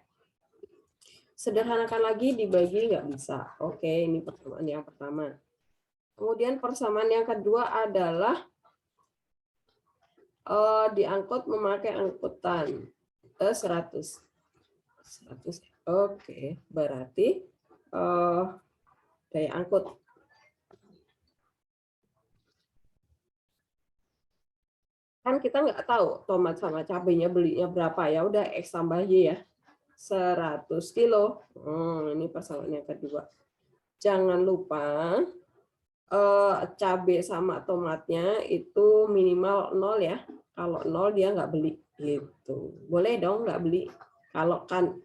Sederhanakan lagi, dibagi nggak bisa. Oke, ini persamaan yang pertama. Kemudian persamaan yang kedua adalah diangkut memakai angkutan 100. Oke, berarti daya angkut. Kan kita nggak tahu tomat sama cabenya belinya berapa, ya udah X tambah Y ya. 100 kilo. Ini persamaan yang kedua. Jangan lupa cabai sama tomatnya itu minimal 0 ya. Kalau 0 dia nggak beli gitu. Boleh dong nggak beli. Kalau kan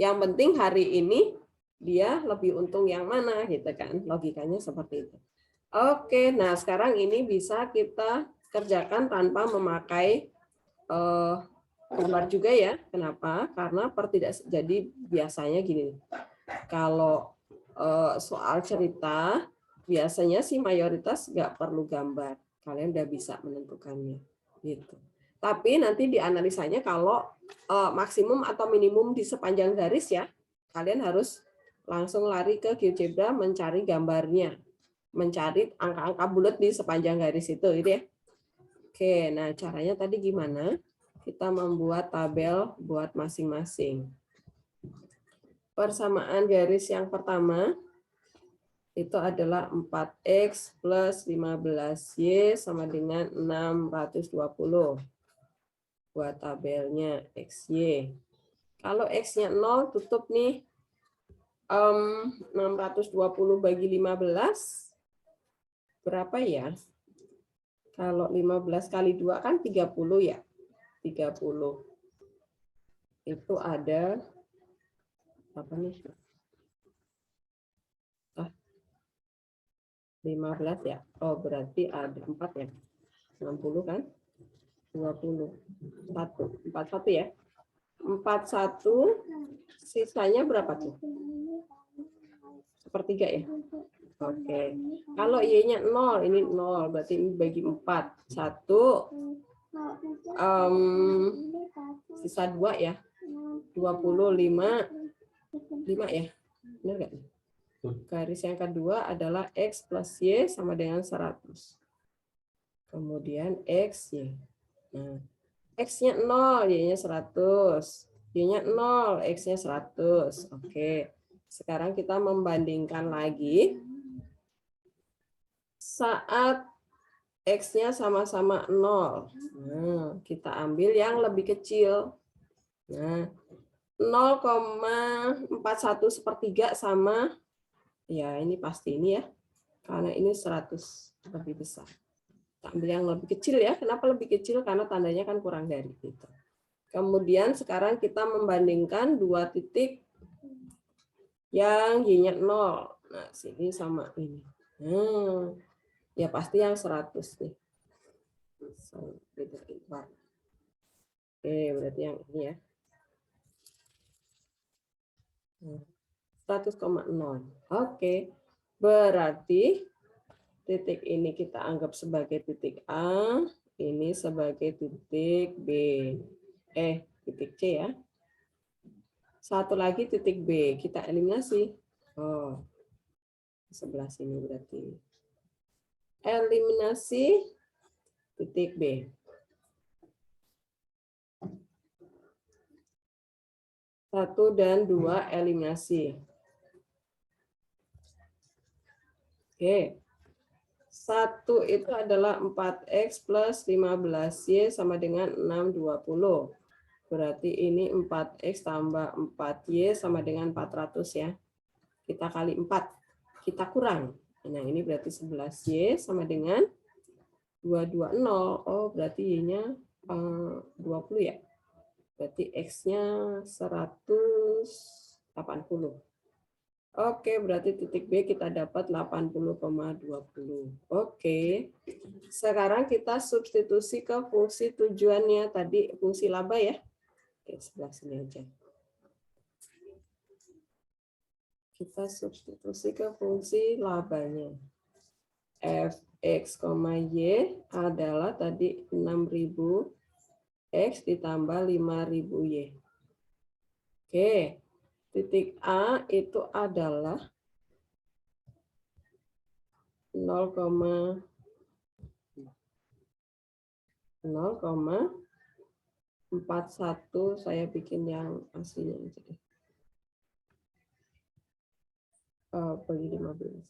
yang penting hari ini dia lebih untung yang mana gitu kan. Logikanya seperti itu. Oke, nah sekarang ini bisa kita kerjakan tanpa memakai gambar juga ya. Kenapa? Karena jadi biasanya gini. Kalau soal cerita biasanya sih mayoritas nggak perlu gambar. Kalian udah bisa menentukannya gitu. Tapi nanti dianalisanya kalau maksimum atau minimum di sepanjang garis ya, kalian harus langsung lari ke GeoGebra mencari gambarnya, mencari angka-angka bulat di sepanjang garis itu, gitu ya. Oke, nah caranya tadi gimana? Kita membuat tabel buat masing-masing. Persamaan garis yang pertama itu adalah 4x plus 15y sama dengan 620. Buat tabelnya XY. Kalau X-nya 0, tutup nih. 620 bagi 15, berapa ya? Kalau 15 kali 2 kan 30 ya. 30. Itu ada, apa nih? 15 ya? Oh, berarti ada 4 ya. 60 kan? 20. 41 ya. 41, sisanya berapa tuh? Sepertiga ya? Oke. Kalau Y-nya 0, ini 0, berarti ini bagi 4. 1, sisa 2 ya. 25, 5 ya? Benar nggak? Garis yang kedua adalah X plus Y sama dengan 100. Kemudian X, Y. Nah, X-nya 0, Y-nya 100. Y-nya 0, X-nya 100. Oke. Sekarang kita membandingkan lagi. Saat X-nya sama-sama 0. Nah, kita ambil yang lebih kecil. Nah, 0,41/3 sama, ya ini pasti ini ya. Karena ini 100 lebih besar. Ambil yang lebih kecil ya. Kenapa lebih kecil? Karena tandanya kan kurang dari itu. Kemudian sekarang kita membandingkan dua titik yang Y-nya 0. Nah, sini sama ini. Ya pasti yang 100 nih. Oke, berarti yang ini ya. 100,0. Oke. Berarti titik ini kita anggap sebagai titik A, ini sebagai titik B. Titik C ya. Satu lagi titik B, kita eliminasi. Oh, sebelah sini berarti. Eliminasi titik B. 1 dan 2 eliminasi. Oke. 1 itu adalah 4X plus 15Y sama dengan 620. Berarti ini 4X tambah 4Y sama dengan 400 ya. Kita kali 4. Kita kurang. Nah, ini berarti 11Y sama dengan 220. Oh, berarti Y-nya 20 ya. Berarti X-nya 180. Oke, berarti titik B kita dapat 80,20. Oke. Sekarang kita substitusi ke fungsi tujuannya tadi, fungsi laba ya. Oke, sebelah sini aja. Kita substitusi ke fungsi labanya. Fx, Y adalah tadi 6.000 X ditambah 5.000 Y. Oke. Titik A itu adalah 0,41, saya bikin yang aslinya aja deh. Bagi 15.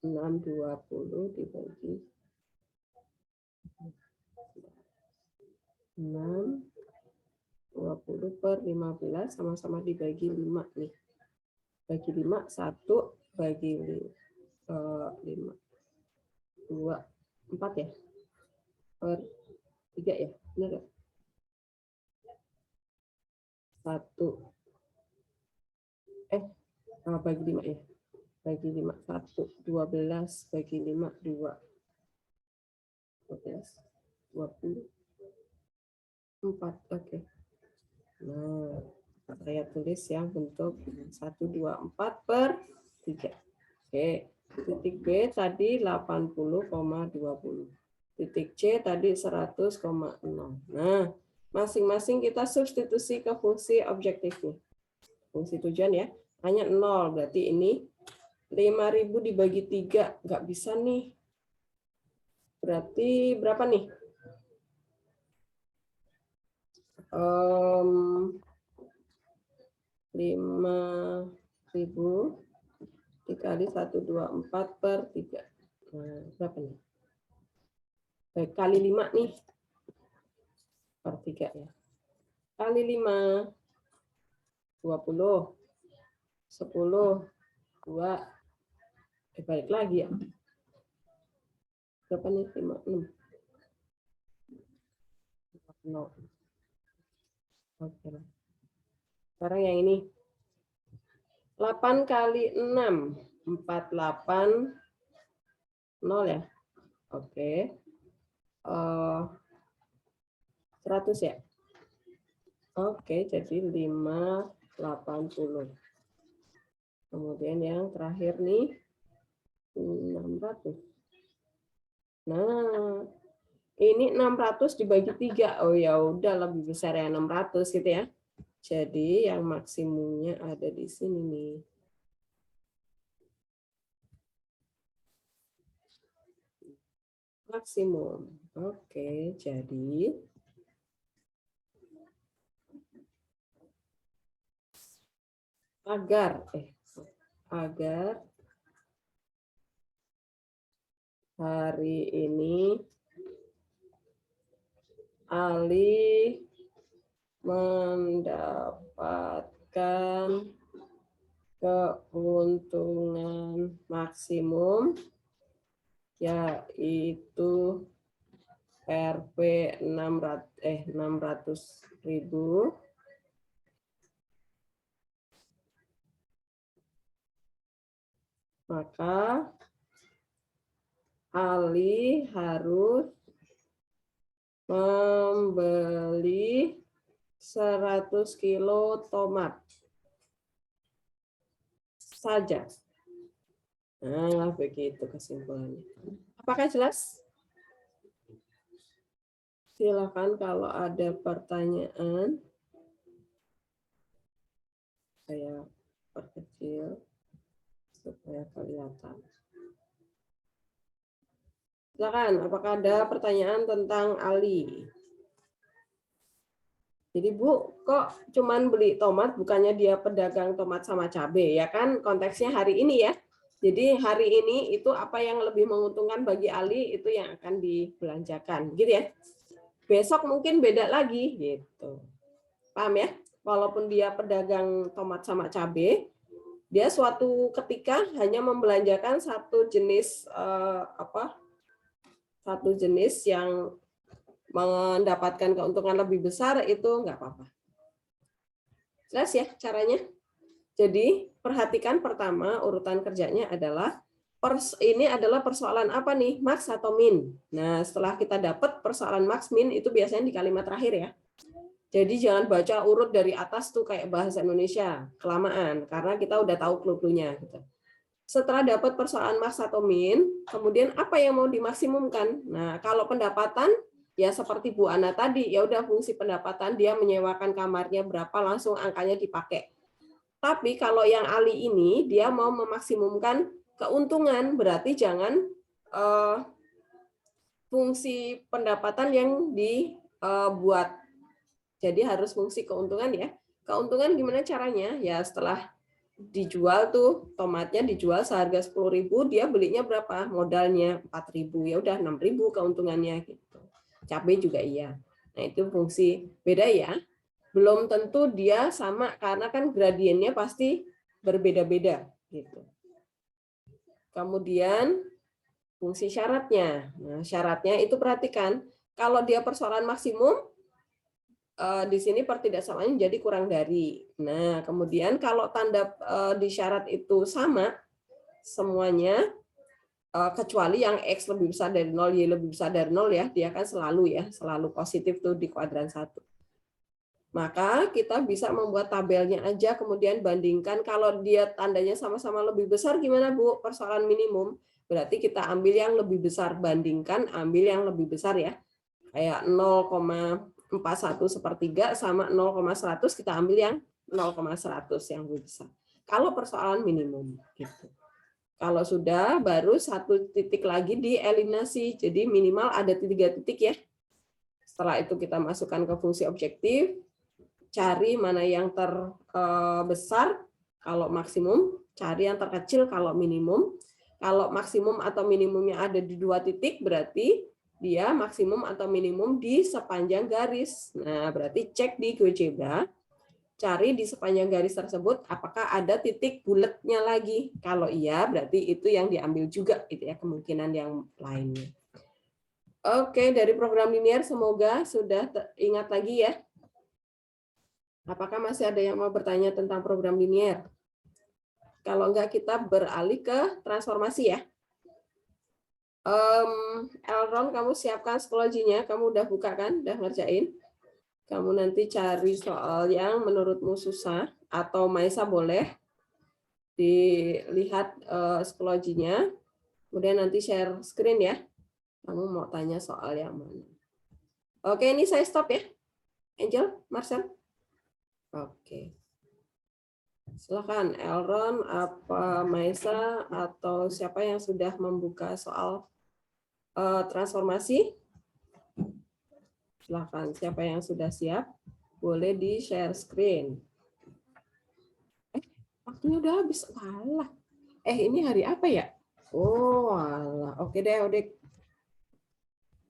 620 dibagi 620 per 15 sama-sama dibagi 5 nih. Bagi 5, 1 bagi 5. 2, 4 ya? Per 3 ya? Benar ya? 1. Bagi 5 ya? Bagi 5, 1. 12 bagi 5, 2. 12, 20. 4, oke. Nah, saya tulis yang bentuk 1, 2, 4 per 3. Oke, titik B tadi 80,20. Titik C tadi 100,0. Nah, masing-masing kita substitusi ke fungsi objektifnya. Fungsi tujuan ya, hanya 0. Berarti ini 5.000 dibagi 3, nggak bisa nih. Berarti berapa nih? 5.000 dikali 124 per 3. Nah, berapa nih? Baik, kali 5 nih. Per 3 ya. Kali 5. 20. 10. 2. Balik lagi ya. Berapa nih? 5, 6. 0. Oke. Sekarang yang ini. 8 kali 6. 48. 0 ya. Oke. 100 ya. Oke, jadi 580. Kemudian yang terakhir nih 600. Nah, ini 600 dibagi 3. Oh ya udah lebih besar ya 600 gitu ya. Jadi yang maksimumnya ada di sini nih. Maksimum. Oke, jadi agar hari ini Ali mendapatkan keuntungan maksimum yaitu Rp 600.000 maka Ali harus membeli 100 kilo tomat saja. Nah, begitu kesimpulannya. Apakah jelas? Silakan kalau ada pertanyaan. Saya perkecil supaya kelihatan. Silakan, apakah ada pertanyaan tentang Ali? Jadi Bu, kok cuman beli tomat, bukannya dia pedagang tomat sama cabai, ya kan? Konteksnya hari ini ya. Jadi hari ini itu apa yang lebih menguntungkan bagi Ali itu yang akan dibelanjakan, gitu ya. Besok mungkin beda lagi, gitu. Paham ya? Walaupun dia pedagang tomat sama cabai, dia suatu ketika hanya membelanjakan satu jenis satu jenis yang mendapatkan keuntungan lebih besar, itu nggak apa-apa. Jelas ya caranya? Jadi perhatikan pertama urutan kerjanya adalah ini adalah persoalan apa nih, max atau min. Nah setelah kita dapat persoalan max min itu biasanya di kalimat terakhir ya. Jadi jangan baca urut dari atas tuh kayak bahasa Indonesia, kelamaan karena kita udah tahu clue-cluenya. Gitu. Setelah dapat persoalan max atau min, kemudian apa yang mau dimaksimumkan? Nah, kalau pendapatan ya seperti Bu Ana tadi, ya udah fungsi pendapatan dia menyewakan kamarnya berapa langsung angkanya dipakai. Tapi kalau yang Ali ini dia mau memaksimumkan keuntungan, berarti jangan fungsi pendapatan yang dibuat. Jadi harus fungsi keuntungan ya. Keuntungan gimana caranya? Ya setelah dijual tuh tomatnya dijual seharga 10.000, dia belinya berapa? Modalnya 4.000. Ya udah 6.000 keuntungannya gitu. Cabai juga iya. Nah, itu fungsi beda ya. Belum tentu dia sama karena kan gradiennya pasti berbeda-beda gitu. Kemudian fungsi syaratnya. Nah, syaratnya itu perhatikan kalau dia persoalan maksimum di sini pertidaksamaannya jadi kurang dari. Nah, kemudian kalau tanda di syarat itu sama semuanya, kecuali yang X lebih besar dari 0, Y lebih besar dari 0 ya, dia kan selalu positif tuh di kuadran 1. Maka kita bisa membuat tabelnya aja, kemudian bandingkan kalau dia tandanya sama-sama lebih besar gimana Bu? Persoalan minimum. Berarti kita ambil yang lebih besar, bandingkan ambil yang lebih besar ya. Kayak 0,41/3 sama 0,100 kita ambil yang 0,100 yang lebih besar. Kalau persoalan minimum gitu. Kalau sudah baru satu titik lagi dieliminasi. Jadi minimal ada 3 titik ya. Setelah itu kita masukkan ke fungsi objektif, cari mana yang terbesar kalau maksimum, cari yang terkecil kalau minimum. Kalau maksimum atau minimumnya ada di 2 titik berarti dia maksimum atau minimum di sepanjang garis. Nah, berarti cek di GeoGebra, cari di sepanjang garis tersebut apakah ada titik bulatnya lagi. Kalau iya, berarti itu yang diambil juga itu ya, kemungkinan yang lainnya. Oke, dari program linear semoga sudah ingat lagi ya. Apakah masih ada yang mau bertanya tentang program linear? Kalau enggak kita beralih ke transformasi ya. Elron, kamu siapkan psikologinya, kamu udah buka kan, udah ngerjain. Kamu nanti cari soal yang menurutmu susah, atau Maisa boleh dilihat psikologinya, kemudian nanti share screen ya. Kamu mau tanya soal yang mana. Oke, ini saya stop ya. Angel, Marcel. Oke. Silakan Elron, apa Maisa, atau siapa yang sudah membuka soal transformasi. Silakan, siapa yang sudah siap, boleh di-share screen. Waktunya udah habis. Walah. Ini hari apa ya? Oh, walah. Oke deh,